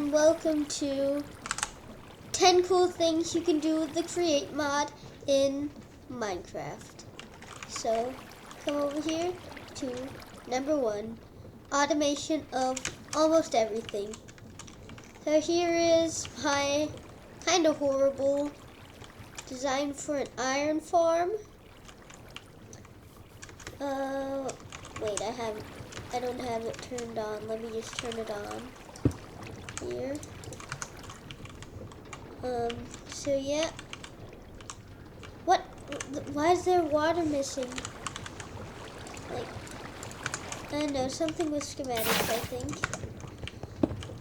and welcome to 10 cool things you can do with the Create mod in Minecraft. So come over here to number 1, automation of almost everything. So here is my kind of horrible design for an iron farm. Wait, I don't have it turned on. Let me just turn it on here. So yeah. What? Why is there water missing? Like, I don't know, something with schematics, I think.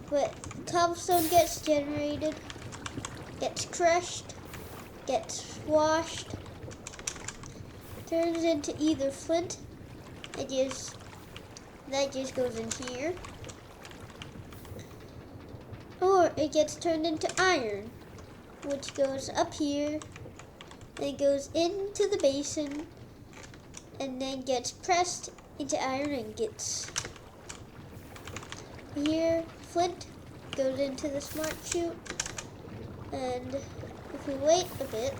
But cobblestone gets generated, gets crushed, gets washed, turns into either flint. That just goes in here. Or it gets turned into iron, which goes up here, and goes into the basin, and then gets pressed into iron ingots. Here, flint goes into the smart chute, and if we wait a bit,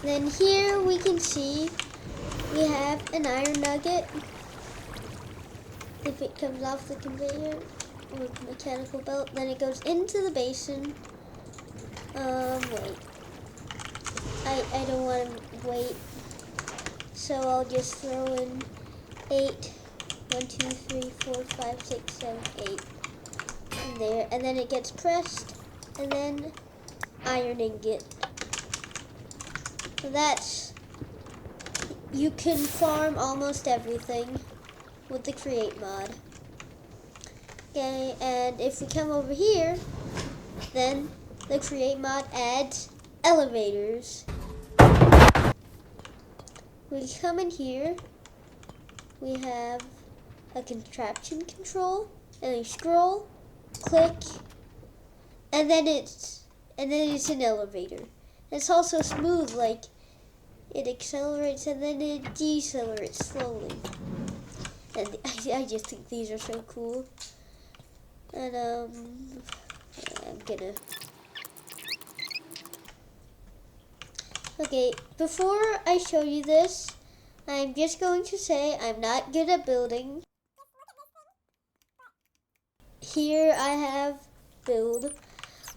then here we can see we have an iron nugget. If it comes off the conveyor or mechanical belt, then it goes into the basin. Wait. I don't want to wait. So I'll just throw in 8. 1, 2, 3, 4, 5, 6, 7, 8. In there. And then it gets pressed. And then iron ingot. So that's, you can farm almost everything with the Create mod. Okay, and if we come over here, then the Create mod adds elevators. We come in here, we have a contraption control, and we scroll, click, and then it's an elevator. It's also smooth, like it accelerates and then it decelerates slowly. And I just think these are so cool. And I'm gonna. Okay, before I show you this, I'm just going to say I'm not good at building. Here I have build.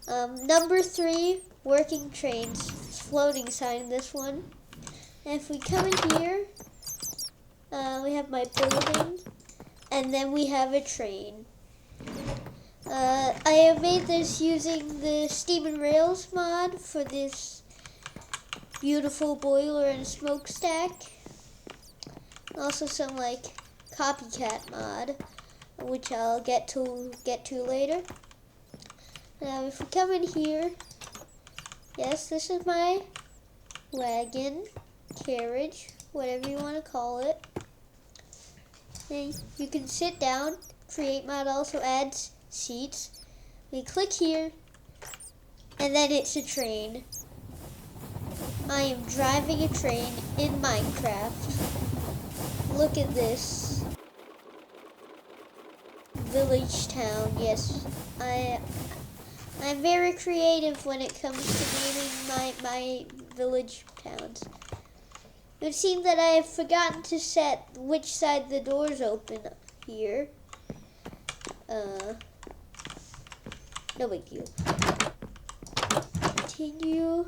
Number 3, working trains. Floating sign, this one. And if we come in here, we have my building, and then we have a train. I have made this using the Steam and Rails mod for this beautiful boiler and smokestack. Also some like copycat mod, which I'll get to later. Now if we come in here, yes, this is my wagon, carriage, whatever you want to call it. Then you can sit down. Create mod also adds seats. We click here, and then it's a train. I am driving a train in Minecraft. Look at this. Village town, yes. I'm very creative when it comes to naming my village towns. It seems that I have forgotten to set which side the doors open here. No big deal. Continue.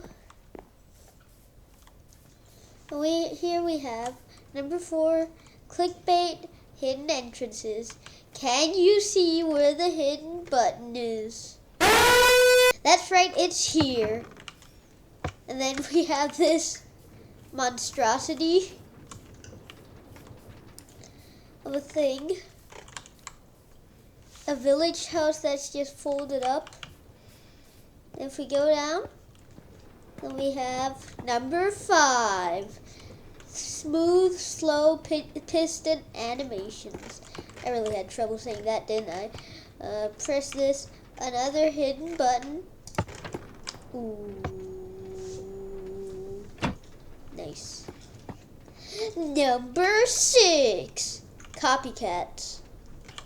Here we have number 4, clickbait, hidden entrances. Can you see where the hidden button is? That's right, it's here. And then we have this monstrosity of a thing. A village house that's just folded up. If we go down, then we have number 5. Smooth, slow piston animations. I really had trouble saying that, didn't I? Press this. Another hidden button. Ooh. Number 6, copycats.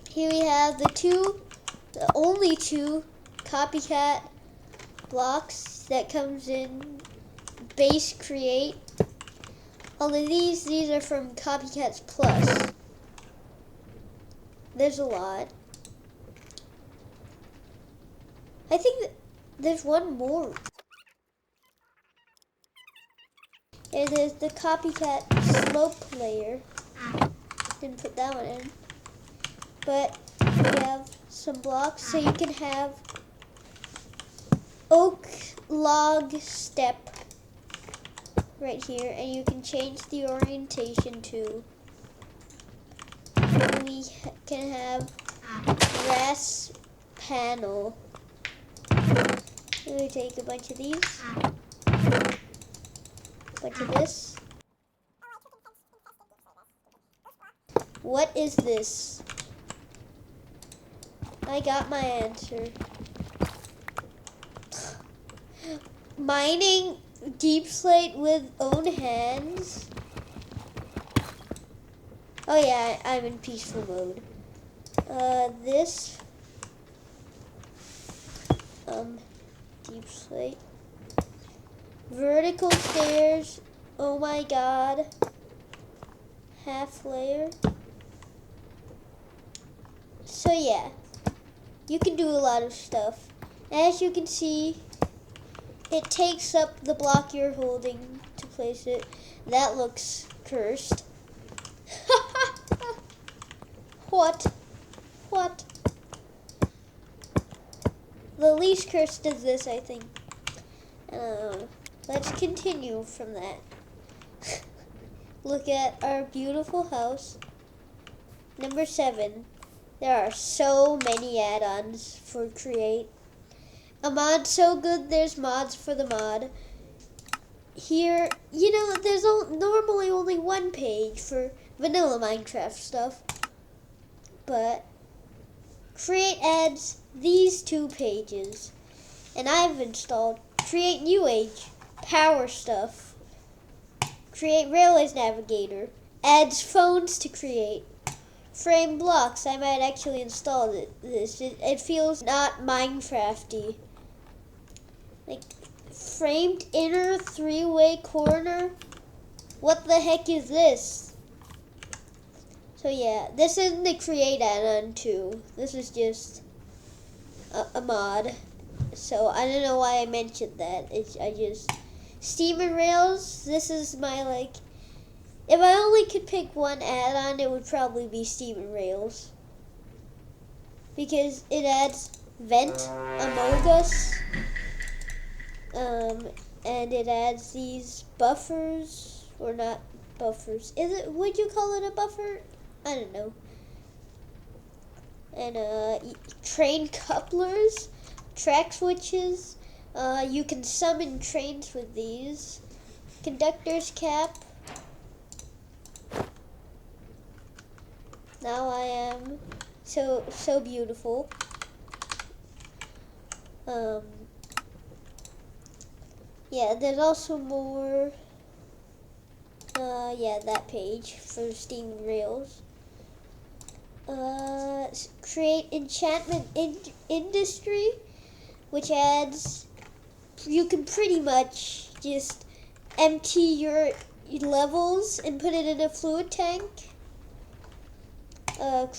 Here we have the only two copycat blocks that comes in base create. All of these are from Copycats Plus. There's a lot. I think there's one more. And there's the Copycat Slope layer. Didn't put that one in. But we have some blocks, so you can have oak log step right here, and you can change the orientation to. We can have grass panel. We take a bunch of these, a bunch of this. What is this? I got my answer. Mining deep slate with own hands. Oh yeah, I'm in peaceful mode. This deep slate. Vertical stairs. Oh my god. Half layer. So yeah, you can do a lot of stuff. As you can see, it takes up the block you're holding to place it. That looks cursed. What? What? The least cursed is this, I think. Let's continue from that. Look at our beautiful house. Number 7. There are so many add-ons for Create. A mod so good, there's mods for the mod. Here, there's normally only one page for vanilla Minecraft stuff. But Create adds these 2 pages. And I've installed Create New Age, power stuff. Create Railways Navigator, adds phones to Create. Frame blocks, I might actually install this. It feels not Minecrafty. Like, framed inner 3-way corner? What the heck is this? So yeah, this isn't the Create add-on too. This is just a mod. So I don't know why I mentioned that. Steam and Rails, this is my if I only could pick one add-on, it would probably be Steam and Rails. Because it adds Vent, Among Us, and it adds these buffers, or not buffers. Would you call it a buffer? I don't know. And train couplers, track switches. You can summon trains with these. Conductor's cap. Now I am so beautiful. Yeah, there's also more. Yeah, that page for Steam and Rails. Create enchantment industry, which adds. You can pretty much just empty your levels and put it in a fluid tank.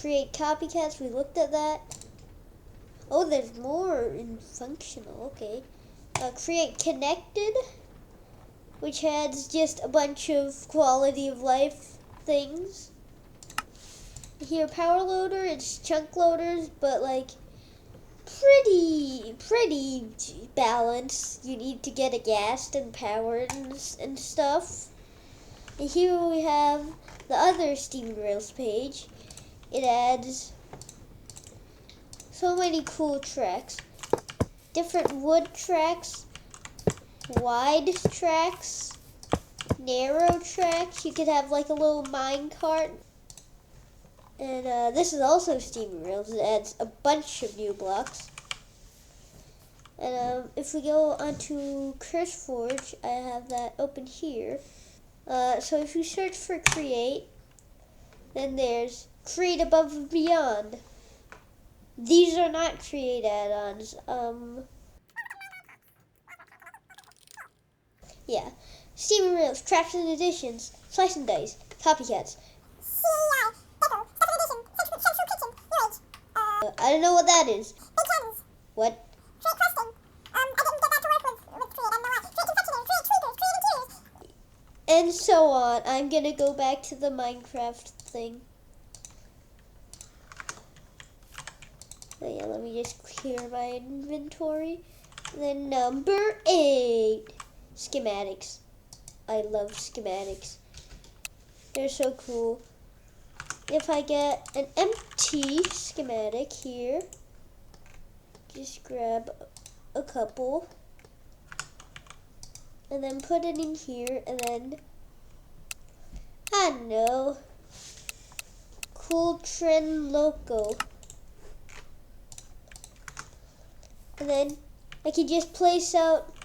Create copycats, we looked at that. Oh, there's more in functional, okay. Create connected, which adds just a bunch of quality of life things. Here, power loader, it's chunk loaders, but pretty balanced. You need to get it gassed and powered and stuff. And here we have the other Steam and Rails page. It adds so many cool tracks. Different wood tracks, wide tracks, narrow tracks. You could have a little mine cart. And this is also Steam and Rails. It adds a bunch of new blocks. And if we go onto CurseForge, I have that open here. So if you search for create, then there's create above and beyond. These are not create add-ons. Yeah. Steaming Rails, Crafts and Additions, Slice and Dice, Copycats. I don't know what that is. What? And so on. I'm gonna go back to the Minecraft thing. Oh yeah, let me just clear my inventory. Then number 8, schematics. I love schematics. They're so cool. If I get an empty schematic here, just grab a couple and then put it in here, and then, I don't know, Cool Trend Loco. And then I can just place out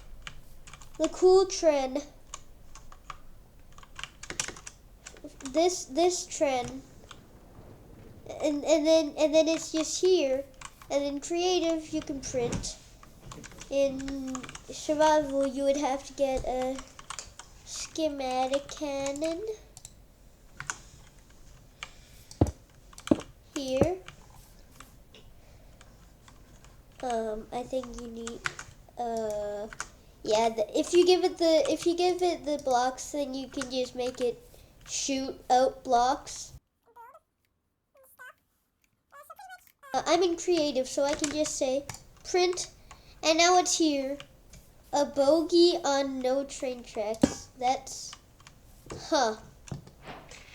the cool trend, this trend, and then it's just here. And in creative you can print. In survival you would have to get a schematic cannon here. I think you need yeah, if you give it the blocks, then you can just make it shoot out blocks. I'm in creative, so I can just say print, and now it's here. A bogey on no train tracks. That's,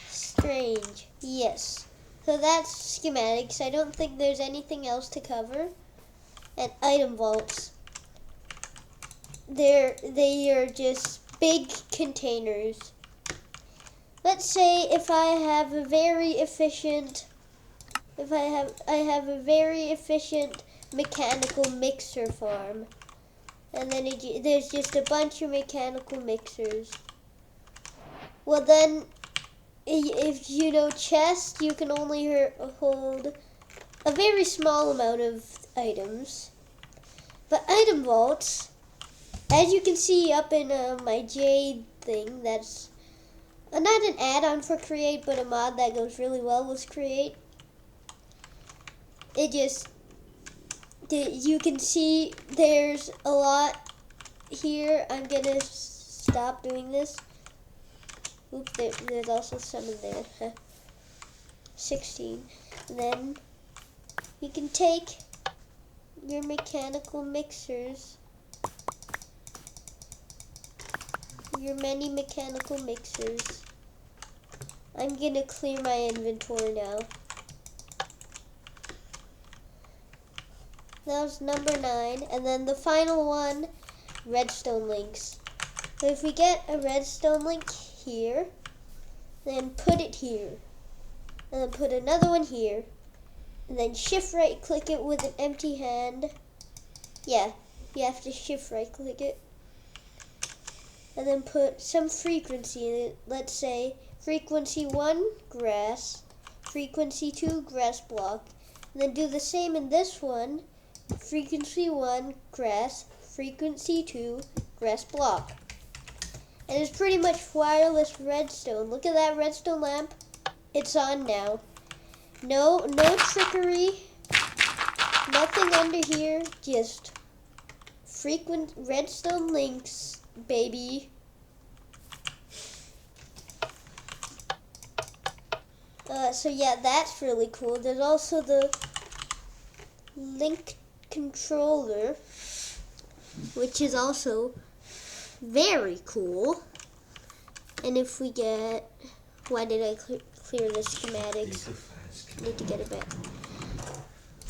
strange. Yes. So that's schematics. I don't think there's anything else to cover. And item vaults. They are just big containers. Let's say if I have a very efficient mechanical mixer farm, and then there's just a bunch of mechanical mixers. Well then, if you know chest, you can only hold a very small amount of items. But item vaults, as you can see up in my Jade thing, that's not an add-on for Create, but a mod that goes really well with Create. You can see there's a lot here. I'm gonna stop doing this. Oops, there's also some in there. 16. And then you can take your mechanical mixers, your many mechanical mixers. I'm gonna clear my inventory now. That was number 9, and then the final one, redstone links. So if we get a redstone link here, then put it here, and then put another one here, and then shift right click it with an empty hand. Yeah, you have to shift right click it, and then put some frequency in it. Let's say frequency 1, grass, frequency 2, grass block, and then do the same in this one. Frequency 1, grass, frequency 2, grass block. And it's pretty much wireless redstone. Look at that redstone lamp. It's on now. No trickery. Nothing under here. Just frequent redstone links, baby. So yeah, that's really cool. There's also the link controller, which is also very cool. And if we get, why did I clear the schematics? Need to get it back.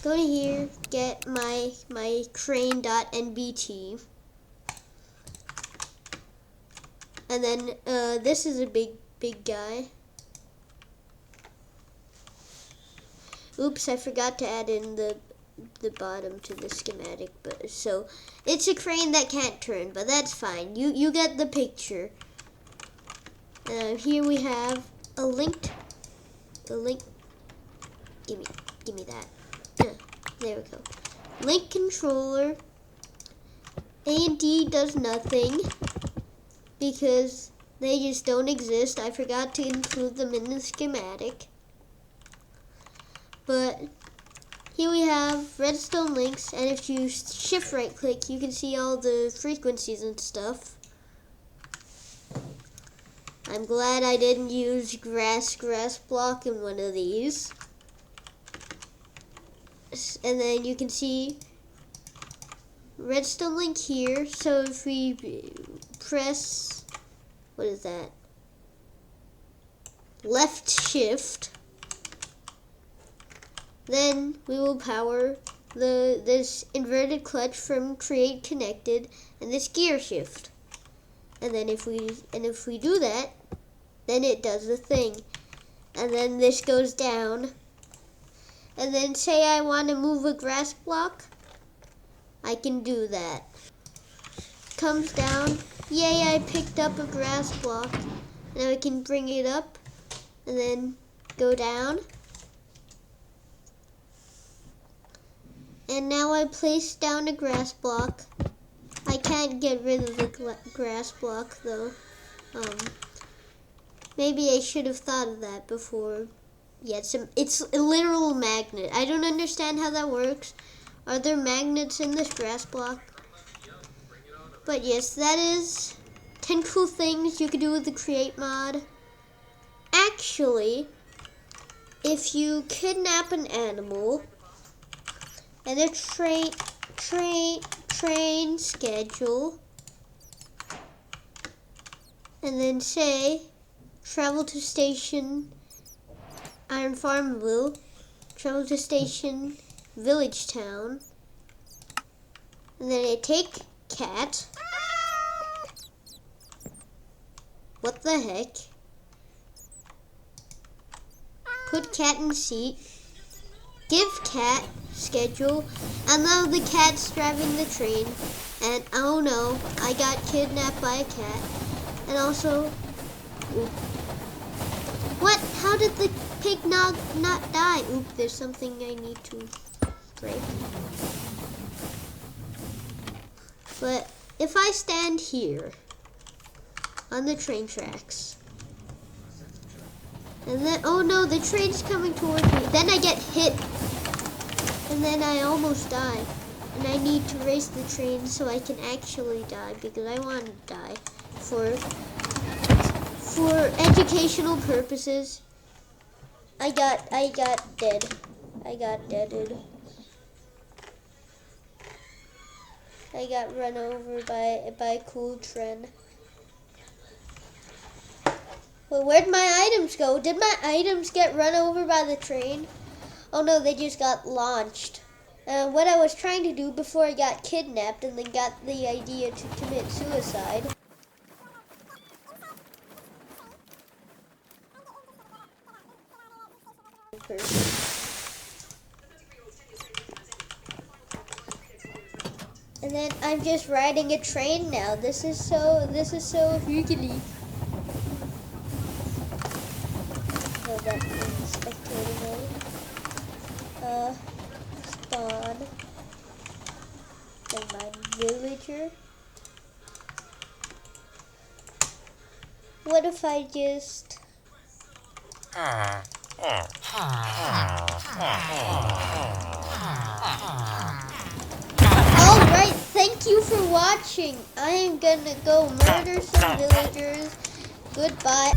Go to here, get my crane.nbt, and then this is a big guy. Oops, I forgot to add in the bottom to the schematic, but so it's a crane that can't turn, but that's fine. You get the picture. Here we have a link. Give me that. There we go. Link controller. A and D does nothing because they just don't exist. I forgot to include them in the schematic. But here we have redstone links, and if you shift right click, you can see all the frequencies and stuff. I'm glad I didn't use grass block in one of these. And then you can see redstone link here. So if we press, what is that? Left shift, then we will power this inverted clutch from create connected and this gear shift. And then if we do that, then it does the thing. And then this goes down. And then say I want to move a grass block, I can do that. Comes down. Yay, I picked up a grass block. Now I can bring it up and then go down. And now I place down a grass block. I can't get rid of the grass block though. Maybe I should have thought of that before. Yeah, it's a literal magnet. I don't understand how that works. Are there magnets in this grass block? But yes, that is 10 cool things you can do with the create mod. Actually, if you kidnap an animal and a train schedule, and then say travel to station Iron Farm Blue, travel to station Village Town, and then I take cat. What the heck? Put cat in seat. Give cat schedule. And now the cat's driving the train. And oh no, I got kidnapped by a cat. And also, what? How did the pig not die? Oop, there's something I need to break. But if I stand here on the train tracks, and then, oh no, the train's coming towards me. Then I get hit, and then I almost die. And I need to race the train so I can actually die, because I want to die for educational purposes. I got dead. I got deaded. I got run over by Cool Tren. Well, where'd my items go? Did my items get run over by the train? Oh no, they just got launched. What I was trying to do before I got kidnapped and then got the idea to commit suicide. And then I'm just riding a train now. This is so hugely. No, that means spectator mode. Spawn. And my villager. What if I just Alright, thank you for watching. I am gonna go murder some villagers. Goodbye.